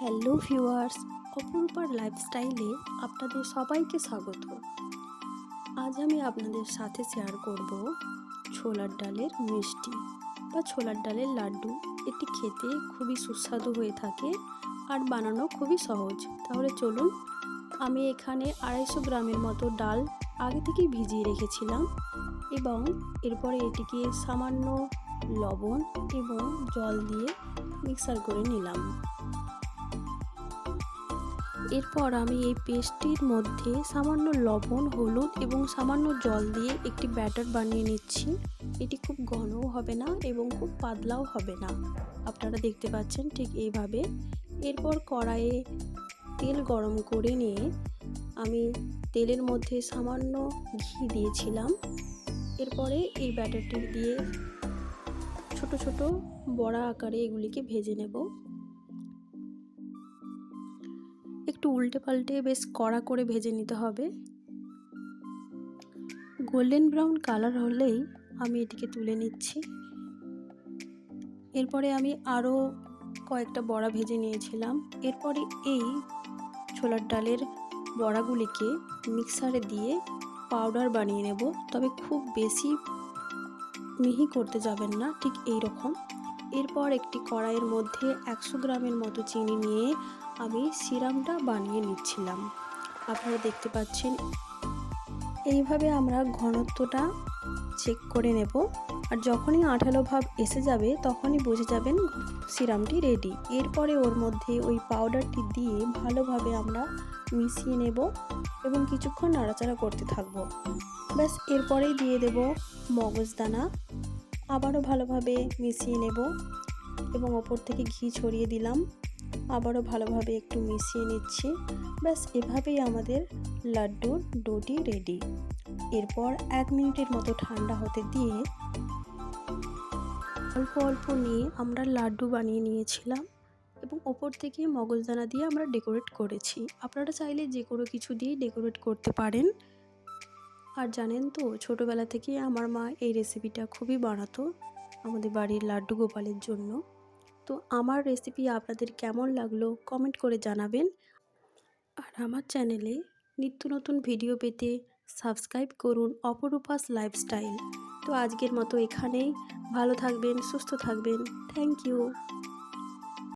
Hello viewers, অপরূপার লাইফস্টাইলে আপনাদের সবাইকে স্বাগত। আজ আমি আপনাদের সাথে শেয়ার করব ছোলার ডালের মিষ্টি বা ছোলার ডালের লাড্ডু। এটি খেতে খুবই সুস্বাদু হয়ে থাকে আর বানানো খুবই সহজ। তাহলে চলুন, আমি এখানে 250 গ্রামের মতো ডাল আগে থেকেই ভিজিয়ে রেখেছিলাম এবং এরপরে এটিকে সামান্য লবণ এবং জল দিয়ে মিক্সার করে নিলাম। এরপর আমি এই পেস্টটির মধ্যে সামান্য লবণ, হলুদ এবং সামান্য জল দিয়ে একটি ব্যাটার বানিয়ে নিচ্ছি। এটি খুব ঘনও হবে না এবং খুব পাতলাও হবে না, আপনারা দেখতে পাচ্ছেন ঠিক এইভাবে। এরপর কড়াইয়ে তেল গরম করে নিয়ে আমি তেলের মধ্যে সামান্য ঘি দিয়েছিলাম। এরপরে এই ব্যাটারটি দিয়ে ছোট ছোট বড়া আকারে এগুলিকে ভেজে নেব। একটু উল্টে পাল্টে বেশ কড়া করে ভেজে নিতে হবে। গোল্ডেন ব্রাউন কালার হলেই আমি এটিকে তুলে নিচ্ছি। এরপরে আমি আরও কয়েকটা বড়া ভেজে নিয়েছিলাম। এরপরে এই ছোলার ডালের বড়াগুলিকে মিক্সারে দিয়ে পাউডার বানিয়ে নেব, তবে খুব বেশি মিহি করতে যাবেন না, ঠিক এই রকম। এরপর একটি কড়াইয়ের মধ্যে 100 গ্রামের মতো চিনি নিয়ে আমি সিরামটা বানিয়ে নিচ্ছিলাম। আপনারা দেখতে পাচ্ছেন এইভাবে আমরা ঘনত্বটা চেক করে নেব, আর যখনই আঠালো ভাব এসে যাবে তখনই বুঝে যাবেন সিরামটি রেডি। এরপরে ওর মধ্যে ওই পাউডারটি দিয়ে ভালোভাবে আমরা মিশিয়ে নেব এবং কিছুক্ষণ নাড়াচাড়া করতে থাকব। ব্যাস, এরপরেই দিয়ে দেব মগজদানা, আবারও ভালোভাবে মিশিয়ে নেব এবং ওপর থেকে ঘি ছড়িয়ে দিলাম। আবারও ভালোভাবে একটু মিশিয়ে নিচ্ছি। ব্যাস, এভাবেই আমাদের লাড্ডুর ডোটি রেডি। এরপর 1 মিনিটের মতো ঠান্ডা হতে দিয়ে অল্প অল্প নিয়ে আমরা লাড্ডু বানিয়ে নিয়েছিলাম এবং ওপর থেকে মগজদানা দিয়ে আমরা ডেকোরেট করেছি। আপনারা চাইলে যে কোনো কিছু দিয়ে ডেকোরেট করতে পারেন। আর জানেন তো, ছোটোবেলা থেকে আমার মা এই রেসিপিটা খুবই বানাতো আমাদের বাড়ির লাড্ডু গোপালের জন্য। তো আমার রেসিপি আপনাদের কেমন লাগলো কমেন্ট করে জানাবেন। আর আমার চ্যানেলে নিত্য নতুন ভিডিও পেতে সাবস্ক্রাইব করুন অপরূপাস লাইফস্টাইল। তো আজকের মতো এখানেই। ভালো থাকবেন, সুস্থ থাকবেন। Thank you.